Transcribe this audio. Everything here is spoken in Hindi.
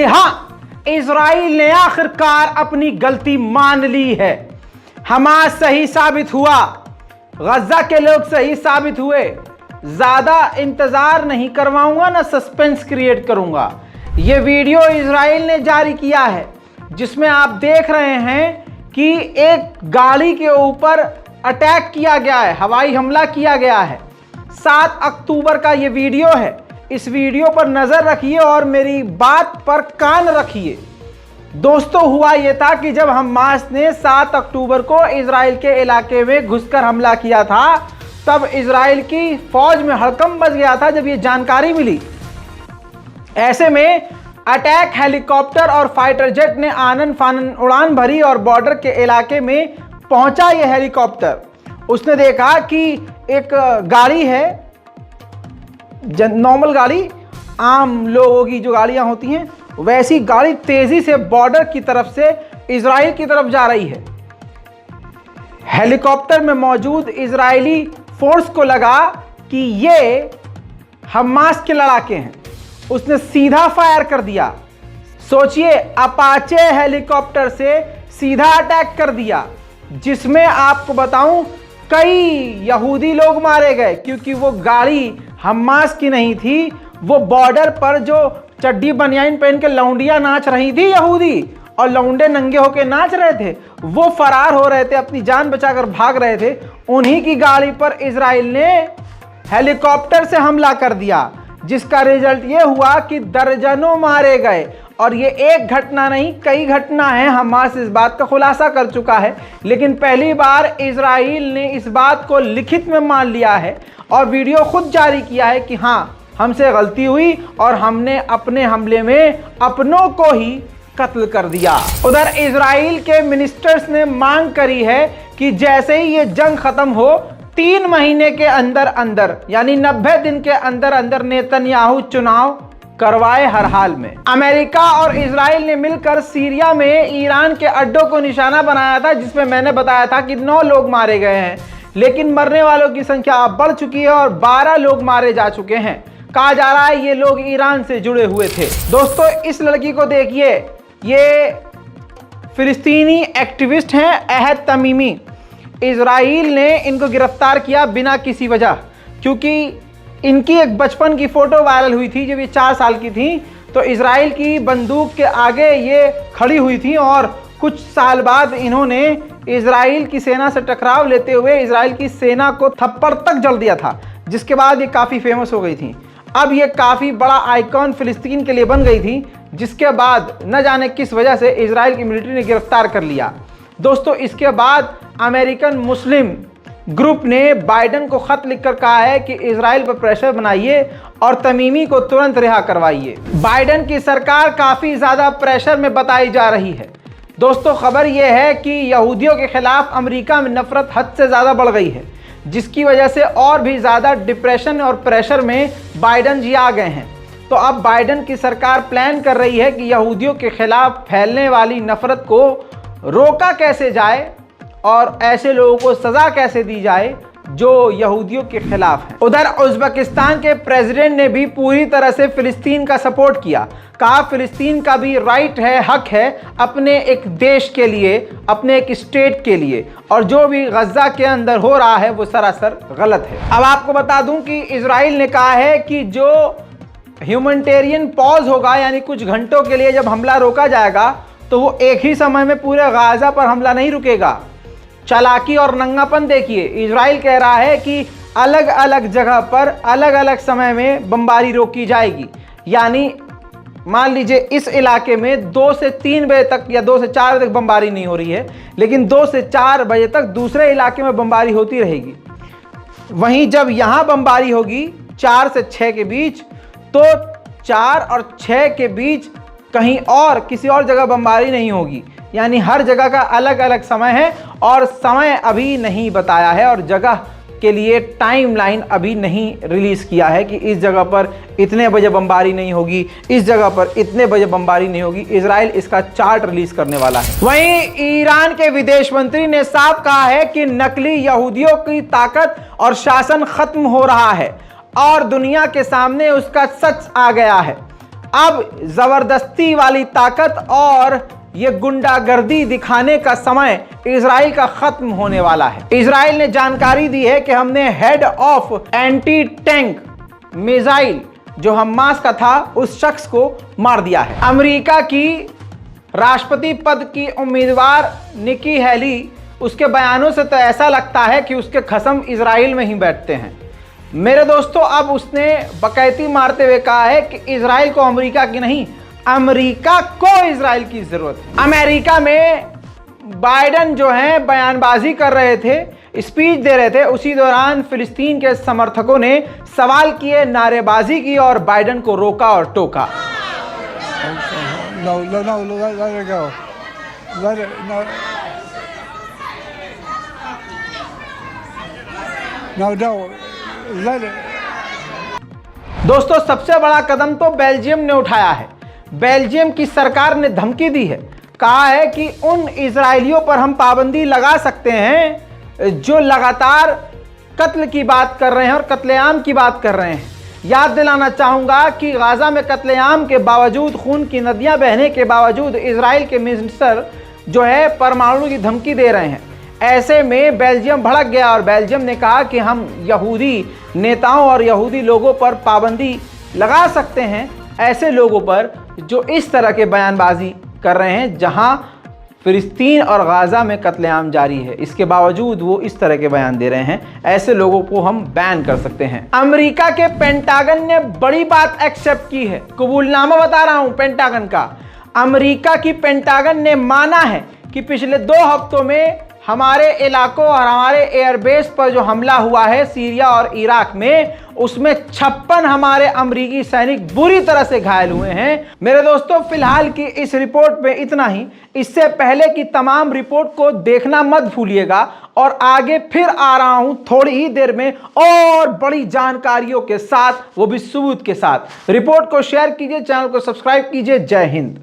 जी हाँ, इजराइल ने आखिरकार अपनी गलती मान ली है। हमास सही साबित हुआ, गजा के लोग सही साबित हुए। ज्यादा इंतजार नहीं करवाऊंगा, ना सस्पेंस क्रिएट करूंगा। यह वीडियो इजराइल ने जारी किया है जिसमें आप देख रहे हैं कि एक गाड़ी के ऊपर अटैक किया गया है, हवाई हमला किया गया है। 7 अक्टूबर का यह वीडियो है। इस वीडियो पर नजर रखिए और मेरी बात पर कान रखिए। दोस्तों, हुआ यह था कि जब हमास ने 7 अक्टूबर को इजराइल के इलाके में घुसकर हमला किया था, तब इजराइल की फौज में हड़कंप मच गया था जब यह जानकारी मिली। ऐसे में अटैक हेलीकॉप्टर और फाइटर जेट ने आनन फानन उड़ान भरी और बॉर्डर के इलाके में पहुंचा यह हेलीकॉप्टर। उसने देखा कि एक गाड़ी है, नॉर्मल गाड़ी, आम लोगों की जो गाड़ियां होती हैं, वैसी गाड़ी तेजी से बॉर्डर की तरफ से इजराइल की तरफ जा रही है। हेलीकॉप्टर में मौजूद इजरायली फोर्स को लगा कि ये हमास के लड़ाके हैं। उसने सीधा फायर कर दिया। सोचिए, अपाचे हेलीकॉप्टर से सीधा अटैक कर दिया, जिसमें आपको बताऊं कई यहूदी लोग मारे गए, क्योंकि वो गाड़ी हमास की नहीं थी। वो बॉर्डर पर जो चड्डी बनियान पहन के लौंडियां नाच रही थी यहूदी, और लौंडे नंगे होके नाच रहे थे, वो फरार हो रहे थे, अपनी जान बचाकर भाग रहे थे। उन्हीं की गाड़ी पर इजराइल ने हेलीकॉप्टर से हमला कर दिया, जिसका रिजल्ट ये हुआ कि दर्जनों मारे गए। और ये एक घटना नहीं, कई घटना है। हमास इस बात का खुलासा कर चुका है, लेकिन पहली बार इजराइल ने इस बात को लिखित में मान लिया है और वीडियो खुद जारी किया है कि हाँ, हमसे गलती हुई और हमने अपने हमले में अपनों को ही कत्ल कर दिया। उधर इजराइल के मिनिस्टर्स ने मांग करी है कि जैसे ही ये जंग खत्म हो, 3 महीने के अंदर अंदर, यानी 90 दिन के अंदर अंदर नेतन्याहू चुनाव करवाए हर हाल में। अमेरिका और इजराइल ने मिलकर सीरिया में ईरान के अड्डों को निशाना बनाया था, जिसमें मैंने बताया था कि 9 लोग मारे गए हैं, लेकिन मरने वालों की संख्या अब बढ़ चुकी है और 12 लोग मारे जा चुके हैं। कहा जा रहा है ये लोग ईरान से जुड़े हुए थे। दोस्तों, इस लड़की को देखिए, ये फिलिस्तीनी एक्टिविस्ट हैं, अहद तमीमी। इजराइल ने इनको गिरफ्तार किया बिना किसी वजह, क्योंकि इनकी एक बचपन की फोटो वायरल हुई थी जब ये 4 साल की थी। तो इजराइल की बंदूक के आगे ये खड़ी हुई थी और कुछ साल बाद इन्होंने इजराइल की सेना से टकराव लेते हुए इजराइल की सेना को थप्पड़ तक जड़ दिया था, जिसके बाद ये काफ़ी फेमस हो गई थी। अब ये काफ़ी बड़ा आइकॉन फिलिस्तीन के लिए बन गई थी, जिसके बाद न जाने किस वजह से इजराइल की मिलिट्री ने गिरफ्तार कर लिया। दोस्तों, इसके बाद अमेरिकन मुस्लिम ग्रुप ने बाइडन को खत लिखकर कहा है कि इजराइल पर प्रेशर बनाइए और तमीमी को तुरंत रिहा करवाइए। बाइडन की सरकार काफ़ी ज़्यादा प्रेशर में बताई जा रही है। दोस्तों, खबर यह है कि यहूदियों के खिलाफ अमेरिका में नफरत हद से ज़्यादा बढ़ गई है, जिसकी वजह से और भी ज़्यादा डिप्रेशन और प्रेशर में बाइडन जी आ गए हैं। तो अब बाइडन की सरकार प्लान कर रही है कि यहूदियों के खिलाफ फैलने वाली नफरत को रोका कैसे जाए और ऐसे लोगों को सज़ा कैसे दी जाए जो यहूदियों के खिलाफ है। उधर उज़्बेकिस्तान के प्रेसिडेंट ने भी पूरी तरह से फिलिस्तीन का सपोर्ट किया। कहा फिलिस्तीन का भी राइट है, हक है अपने एक देश के लिए, अपने एक स्टेट के लिए, और जो भी गजा के अंदर हो रहा है वो सरासर गलत है। अब आपको बता दूं कि इजराइल ने कहा है कि जो ह्यूमैनिटेरियन पॉज होगा, यानी कुछ घंटों के लिए जब हमला रोका जाएगा, तो वो एक ही समय में पूरे गाजा पर हमला नहीं रुकेगा। चालाकी और नंगापन देखिए, इजराइल कह रहा है कि अलग अलग जगह पर अलग अलग समय में बमबारी रोकी जाएगी। यानी मान लीजिए इस इलाके में 2 से 3 बजे तक या 2 से 4 बजे तक बमबारी नहीं हो रही है, लेकिन 2 से 4 बजे तक दूसरे इलाके में बमबारी होती रहेगी। वहीं जब यहाँ बमबारी होगी 4 से 6 के बीच, तो 4 और 6 के बीच कहीं और किसी और जगह बमबारी नहीं होगी। यानी हर जगह का अलग अलग समय है और समय अभी नहीं बताया है और जगह के लिए टाइमलाइन अभी नहीं रिलीज़ किया है कि इस जगह पर इतने बजे बमबारी नहीं होगी, इस जगह पर इतने बजे बमबारी नहीं होगी। इजराइल इसका चार्ट रिलीज करने वाला है। वहीं ईरान के विदेश मंत्री ने साफ कहा है कि नकली यहूदियों की ताकत और शासन खत्म हो रहा है और दुनिया के सामने उसका सच आ गया है। अब जबरदस्ती वाली ताकत और ये गुंडागर्दी दिखाने का समय इजराइल का खत्म होने वाला है। इजराइल ने जानकारी दी है कि हमने head of anti tank missile जो हमास का था उस शख्स को मार दिया है। अमेरिका की राष्ट्रपति पद की उम्मीदवार निकी हेली, उसके बयानों से तो ऐसा लगता है कि उसके खसम इजराइल में ही बैठते हैं। मेरे दोस्तों, अब उसने बकैती मारते हुए कहा है कि इजराइल को अमेरिका की नहीं, अमेरिका को इजराइल की जरूरत है। अमेरिका में बाइडेन जो है बयानबाजी कर रहे थे, स्पीच दे रहे थे, उसी दौरान फिलिस्तीन के समर्थकों ने सवाल किए, नारेबाजी की और बाइडेन को रोका और टोका। No, let it go. Let it, no, let it. दोस्तों, सबसे बड़ा कदम तो बेल्जियम ने उठाया है। बेल्जियम की सरकार ने धमकी दी है, कहा है कि उन इजरायलियों पर हम पाबंदी लगा सकते हैं जो लगातार कत्ल की बात कर रहे हैं और कत्लेआम की बात कर रहे हैं। याद दिलाना चाहूंगा कि गाजा में कत्लेआम के बावजूद, खून की नदियां बहने के बावजूद इजराइल के मिनिस्टर जो है परमाणु की धमकी दे रहे हैं। ऐसे में बेल्जियम भड़क गया और बेल्जियम ने कहा कि हम यहूदी नेताओं और यहूदी लोगों पर पाबंदी लगा सकते हैं, ऐसे लोगों पर जो इस तरह के बयानबाजी कर रहे हैं जहां फिलिस्तीन और गाजा में कत्लेआम जारी है। इसके बावजूद वो इस तरह के बयान दे रहे हैं, ऐसे लोगों को हम बैन कर सकते हैं। अमेरिका के पेंटागन ने बड़ी बात एक्सेप्ट की है, कबूलनामा बता रहा हूं पेंटागन का। अमेरिका की पेंटागन ने माना है कि पिछले 2 हफ्तों में हमारे इलाकों और हमारे एयरबेस पर जो हमला हुआ है सीरिया और इराक में, उसमें 56 हमारे अमेरिकी सैनिक बुरी तरह से घायल हुए हैं। मेरे दोस्तों, फिलहाल की इस रिपोर्ट में इतना ही। इससे पहले की तमाम रिपोर्ट को देखना मत भूलिएगा और आगे फिर आ रहा हूं थोड़ी ही देर में और बड़ी जानकारियों के साथ, वो भी सबूत के साथ। रिपोर्ट को शेयर कीजिए, चैनल को सब्सक्राइब कीजिए। जय हिंद।